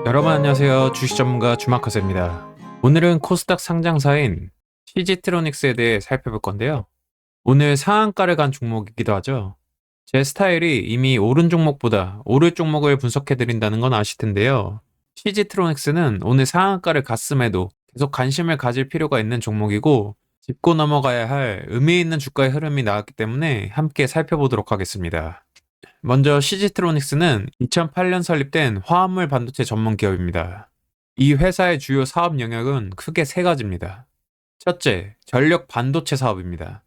여러분 안녕하세요. 주식 전문가 주마커스입니다. 오늘은 코스닥 상장사인 CG트로닉스에 대해 살펴볼 건데요. 오늘 상한가를 간 종목이기도 하죠. 제 스타일이 이미 오른 종목보다 오를 종목을 분석해드린다는 건 아실 텐데요. CG트로닉스는 오늘 상한가를 갔음에도 계속 관심을 가질 필요가 있는 종목이고 짚고 넘어가야 할 의미 있는 주가의 흐름이 나왔기 때문에 함께 살펴보도록 하겠습니다. 먼저 CG트로닉스는 2008년 설립된 화합물 반도체 전문 기업입니다. 이 회사의 주요 사업 영역은 크게 세 가지입니다. 첫째, 전력 반도체 사업입니다.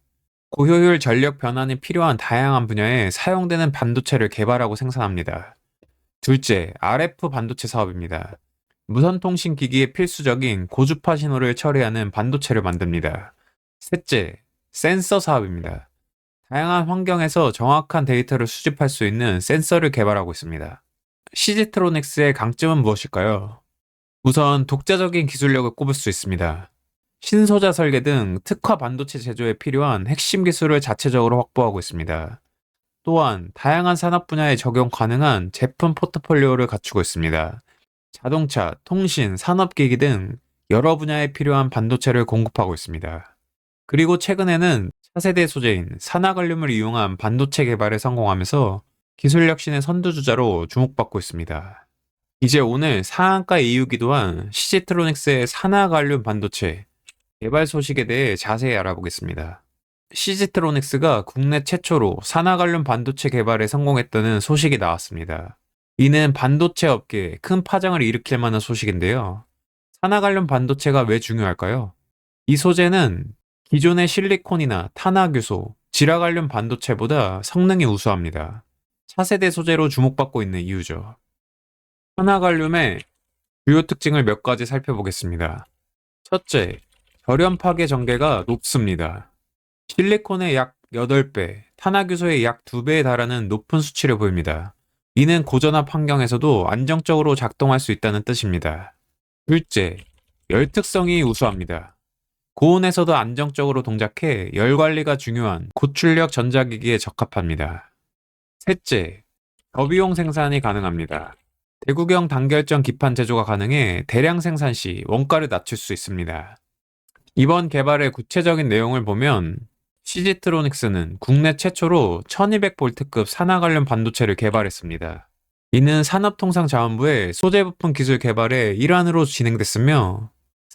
고효율 전력 변환이 필요한 다양한 분야에 사용되는 반도체를 개발하고 생산합니다. 둘째, RF 반도체 사업입니다. 무선통신 기기에 필수적인 고주파 신호를 처리하는 반도체를 만듭니다. 셋째, 센서 사업입니다. 다양한 환경에서 정확한 데이터를 수집할 수 있는 센서를 개발하고 있습니다. CG트로닉스의 강점은 무엇일까요? 우선 독자적인 기술력을 꼽을 수 있습니다. 신소자 설계 등 특화 반도체 제조에 필요한 핵심 기술을 자체적으로 확보하고 있습니다. 또한 다양한 산업 분야에 적용 가능한 제품 포트폴리오를 갖추고 있습니다. 자동차, 통신, 산업기기 등 여러 분야에 필요한 반도체를 공급하고 있습니다. 그리고 최근에는 차세대 소재인 산화갈륨을 이용한 반도체 개발에 성공하면서 기술 혁신의 선두주자로 주목받고 있습니다. 이제 오늘 상한가 이유기도 한 CG트로닉스의 산화갈륨 반도체 개발 소식에 대해 자세히 알아보겠습니다. CG트로닉스가 국내 최초로 산화갈륨 반도체 개발에 성공했다는 소식이 나왔습니다. 이는 반도체 업계에 큰 파장을 일으킬 만한 소식인데요. 산화갈륨 반도체가 왜 중요할까요? 이 소재는 기존의 실리콘이나 탄화규소, 지라갈륨 반도체보다 성능이 우수합니다. 차세대 소재로 주목받고 있는 이유죠. 산화갈륨의 주요 특징을 몇 가지 살펴보겠습니다. 첫째, 절연 파괴 전개가 높습니다. 실리콘의 약 8배, 탄화규소의 약 2배에 달하는 높은 수치를 보입니다. 이는 고전압 환경에서도 안정적으로 작동할 수 있다는 뜻입니다. 둘째, 열 특성이 우수합니다. 고온에서도 안정적으로 동작해 열 관리가 중요한 고출력 전자기기에 적합합니다. 셋째, 저비용 생산이 가능합니다. 대구경 단결정 기판 제조가 가능해 대량 생산 시 원가를 낮출 수 있습니다. 이번 개발의 구체적인 내용을 보면 CG트로닉스는 국내 최초로 1200V급 산화갈륨 반도체를 개발했습니다. 이는 산업통상자원부의 소재 부품 기술 개발의 일환으로 진행됐으며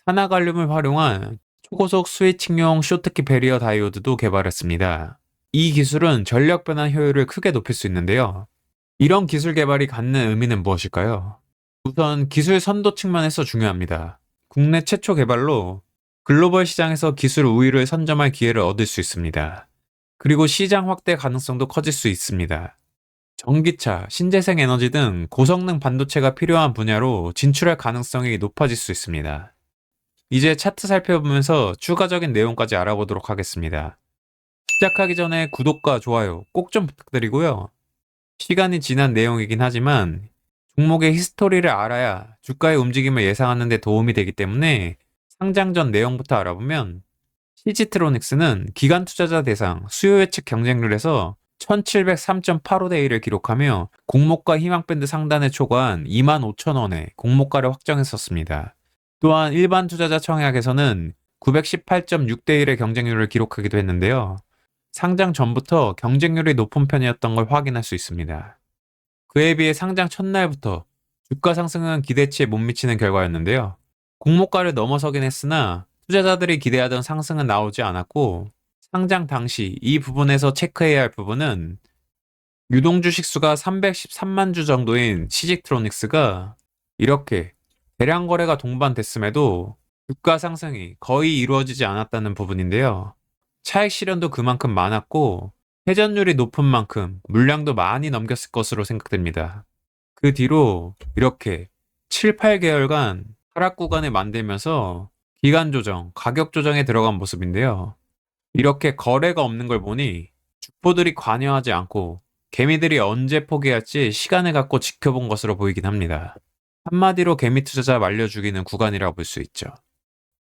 산화갈륨을 활용한 초고속 스위칭용 쇼트키 배리어 다이오드도 개발했습니다. 이 기술은 전력 변환 효율을 크게 높일 수 있는데요. 이런 기술 개발이 갖는 의미는 무엇일까요? 우선 기술 선도 측면에서 중요합니다. 국내 최초 개발로 글로벌 시장에서 기술 우위를 선점할 기회를 얻을 수 있습니다. 그리고 시장 확대 가능성도 커질 수 있습니다. 전기차, 신재생 에너지 등 고성능 반도체가 필요한 분야로 진출할 가능성이 높아질 수 있습니다. 이제 차트 살펴보면서 추가적인 내용까지 알아보도록 하겠습니다. 시작하기 전에 구독과 좋아요 꼭 좀 부탁드리고요. 시간이 지난 내용이긴 하지만 종목의 히스토리를 알아야 주가의 움직임을 예상하는 데 도움이 되기 때문에 상장 전 내용부터 알아보면 CG트로닉스는 기관 투자자 대상 수요 예측 경쟁률에서 1703.85대 1을 기록하며 공모가 희망밴드 상단에 초과한 25,000원에 공모가를 확정했었습니다. 또한 일반 투자자 청약에서는 918.6대 1의 경쟁률을 기록하기도 했는데요. 상장 전부터 경쟁률이 높은 편이었던 걸 확인할 수 있습니다. 그에 비해 상장 첫날부터 주가 상승은 기대치에 못 미치는 결과였는데요. 공모가를 넘어서긴 했으나 투자자들이 기대하던 상승은 나오지 않았고 상장 당시 이 부분에서 체크해야 할 부분은 유동주식 수가 313만 주 정도인 CG트로닉스가 이렇게 대량 거래가 동반됐음에도 주가 상승이 거의 이루어지지 않았다는 부분인데요. 차익 실현도 그만큼 많았고 회전율이 높은 만큼 물량도 많이 넘겼을 것으로 생각됩니다. 그 뒤로 이렇게 7, 8개월간 하락 구간을 만들면서 기간 조정, 가격 조정에 들어간 모습인데요. 이렇게 거래가 없는 걸 보니 주포들이 관여하지 않고 개미들이 언제 포기할지 시간을 갖고 지켜본 것으로 보이긴 합니다. 한마디로 개미 투자자 말려 죽이는 구간이라고 볼 수 있죠.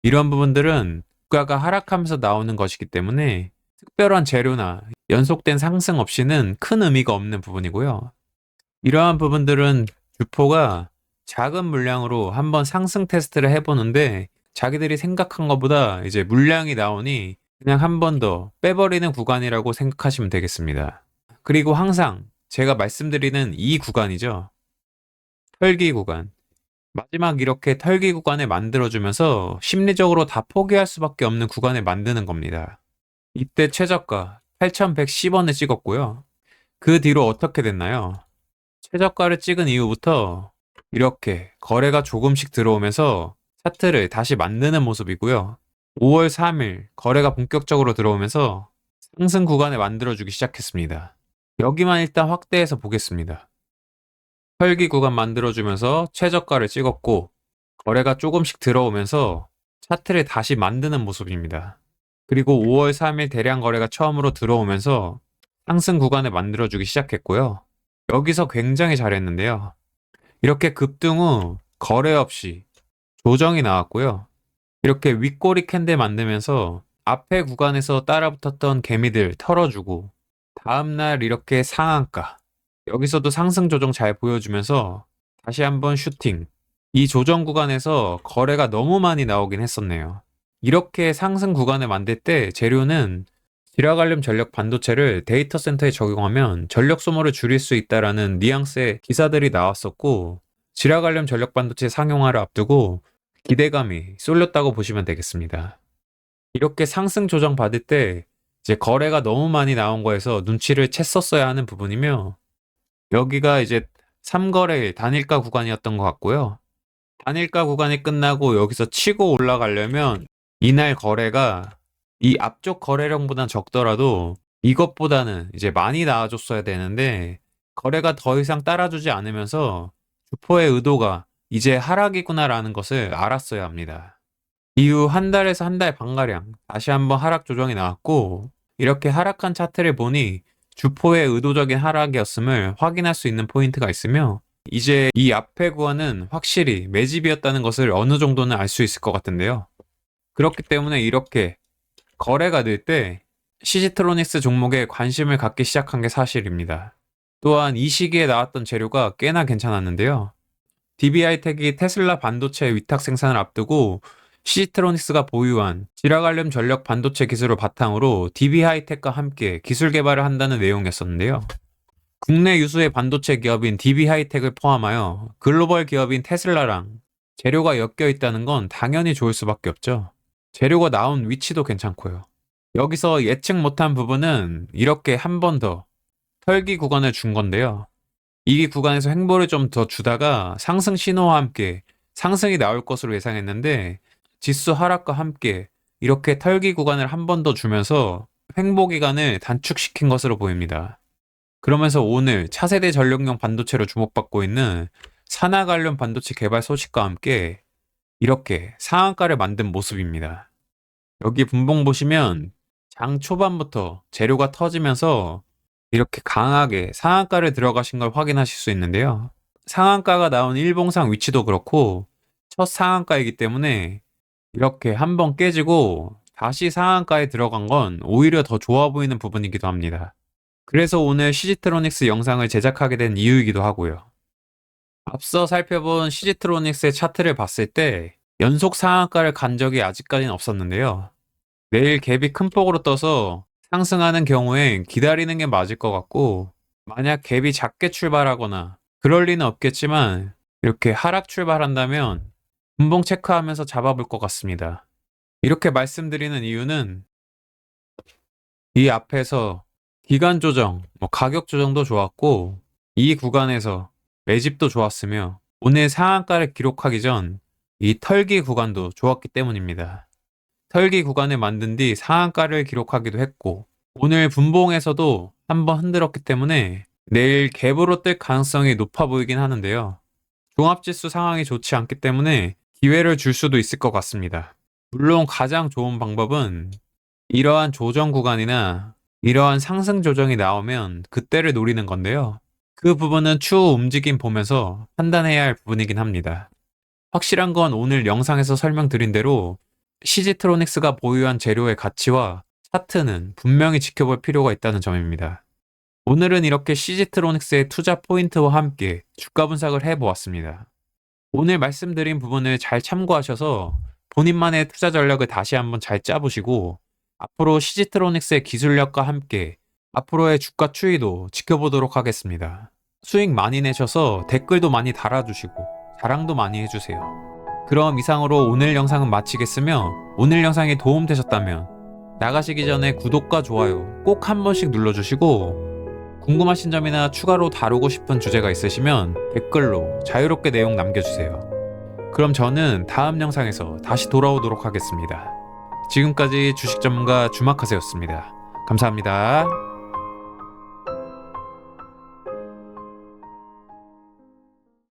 이런 부분들은 주가가 하락하면서 나오는 것이기 때문에 특별한 재료나 연속된 상승 없이는 큰 의미가 없는 부분이고요. 이러한 부분들은 주포가 작은 물량으로 한번 상승 테스트를 해보는데 자기들이 생각한 것보다 이제 물량이 나오니 그냥 한 번 더 빼버리는 구간이라고 생각하시면 되겠습니다. 그리고 항상 제가 말씀드리는 이 구간이죠. 털기 구간. 마지막 이렇게 털기 구간을 만들어주면서 심리적으로 다 포기할 수밖에 없는 구간을 만드는 겁니다. 이때 최저가 8,110원을 찍었고요. 그 뒤로 어떻게 됐나요? 최저가를 찍은 이후부터 이렇게 거래가 조금씩 들어오면서 차트를 다시 만드는 모습이고요. 5월 3일 거래가 본격적으로 들어오면서 상승 구간을 만들어주기 시작했습니다. 여기만 일단 확대해서 보겠습니다. 혈기 구간 만들어주면서 최저가를 찍었고 거래가 조금씩 들어오면서 차트를 다시 만드는 모습입니다. 그리고 5월 3일 대량 거래가 처음으로 들어오면서 상승 구간을 만들어주기 시작했고요. 여기서 굉장히 잘했는데요. 이렇게 급등 후 거래 없이 조정이 나왔고요. 이렇게 윗꼬리 캔들 만들면서 앞에 구간에서 따라붙었던 개미들 털어주고 다음날 이렇게 상한가 여기서도 상승 조정 잘 보여주면서 다시 한번 슈팅. 이 조정 구간에서 거래가 너무 많이 나오긴 했었네요. 이렇게 상승 구간을 만들 때 재료는 지라갈륨 전력 반도체를 데이터 센터에 적용하면 전력 소모를 줄일 수 있다라는 뉘앙스의 기사들이 나왔었고 지라갈륨 전력 반도체 상용화를 앞두고 기대감이 쏠렸다고 보시면 되겠습니다. 이렇게 상승 조정 받을 때 이제 거래가 너무 많이 나온 거에서 눈치를 챘었어야 하는 부분이며 여기가 이제 3거래일 단일가 구간이었던 것 같고요. 단일가 구간이 끝나고 여기서 치고 올라가려면 이날 거래가 이 앞쪽 거래량보단 적더라도 이것보다는 이제 많이 나와줬어야 되는데 거래가 더 이상 따라주지 않으면서 주포의 의도가 이제 하락이구나라는 것을 알았어야 합니다. 이후 한 달에서 한 달 반가량 다시 한번 하락 조정이 나왔고 이렇게 하락한 차트를 보니 주포의 의도적인 하락이었음을 확인할 수 있는 포인트가 있으며 이제 이 앞의 구간은 확실히 매집이었다는 것을 어느 정도는 알 수 있을 것 같은데요. 그렇기 때문에 이렇게 거래가 늘 때 CG트로닉스 종목에 관심을 갖기 시작한 게 사실입니다. 또한 이 시기에 나왔던 재료가 꽤나 괜찮았는데요. DB하이텍이 테슬라 반도체 위탁 생산을 앞두고 CG트로닉스가 보유한 지라갈륨 전력 반도체 기술을 바탕으로 DB하이텍과 함께 기술 개발을 한다는 내용이었었는데요. 국내 유수의 반도체 기업인 DB하이텍을 포함하여 글로벌 기업인 테슬라랑 재료가 엮여 있다는 건 당연히 좋을 수밖에 없죠. 재료가 나온 위치도 괜찮고요. 여기서 예측 못한 부분은 이렇게 한 번 더 털기 구간을 준 건데요. 이 구간에서 횡보를 좀 더 주다가 상승 신호와 함께 상승이 나올 것으로 예상했는데 지수 하락과 함께 이렇게 털기 구간을 한 번 더 주면서 횡보 기간을 단축시킨 것으로 보입니다. 그러면서 오늘 차세대 전력용 반도체로 주목받고 있는 산화관련 반도체 개발 소식과 함께 이렇게 상한가를 만든 모습입니다. 여기 분봉 보시면 장 초반부터 재료가 터지면서 이렇게 강하게 상한가를 들어가신 걸 확인하실 수 있는데요. 상한가가 나온 일봉상 위치도 그렇고 첫 상한가이기 때문에 이렇게 한번 깨지고 다시 상한가에 들어간 건 오히려 더 좋아 보이는 부분이기도 합니다. 그래서 오늘 CG트로닉스 영상을 제작하게 된 이유이기도 하고요. 앞서 살펴본 CG트로닉스의 차트를 봤을 때 연속 상한가를 간 적이 아직까지는 없었는데요. 내일 갭이 큰 폭으로 떠서 상승하는 경우엔 기다리는 게 맞을 것 같고 만약 갭이 작게 출발하거나 그럴 리는 없겠지만 이렇게 하락 출발한다면 분봉 체크하면서 잡아볼 것 같습니다. 이렇게 말씀드리는 이유는 이 앞에서 기간 조정, 가격 조정도 좋았고 이 구간에서 매집도 좋았으며 오늘 상한가를 기록하기 전 이 털기 구간도 좋았기 때문입니다. 털기 구간을 만든 뒤 상한가를 기록하기도 했고 오늘 분봉에서도 한번 흔들었기 때문에 내일 갭으로 뜰 가능성이 높아 보이긴 하는데요. 종합지수 상황이 좋지 않기 때문에 기회를 줄 수도 있을 것 같습니다. 물론 가장 좋은 방법은 이러한 조정 구간이나 이러한 상승 조정이 나오면 그때를 노리는 건데요. 그 부분은 추후 움직임 보면서 판단해야 할 부분이긴 합니다. 확실한 건 오늘 영상에서 설명드린 대로 CG트로닉스가 보유한 재료의 가치와 차트는 분명히 지켜볼 필요가 있다는 점입니다. 오늘은 이렇게 CG트로닉스의 투자 포인트와 함께 주가 분석을 해보았습니다. 오늘 말씀드린 부분을 잘 참고하셔서 본인만의 투자 전략을 다시 한번 잘 짜보시고 앞으로 시지트로닉스의 기술력과 함께 앞으로의 주가 추이도 지켜보도록 하겠습니다. 수익 많이 내셔서 댓글도 많이 달아주시고 자랑도 많이 해주세요. 그럼 이상으로 오늘 영상은 마치겠으며 오늘 영상이 도움되셨다면 나가시기 전에 구독과 좋아요 꼭 한 번씩 눌러주시고 궁금하신 점이나 추가로 다루고 싶은 주제가 있으시면 댓글로 자유롭게 내용 남겨주세요. 그럼 저는 다음 영상에서 다시 돌아오도록 하겠습니다. 지금까지 주식 전문가 주마카세였습니다. 감사합니다.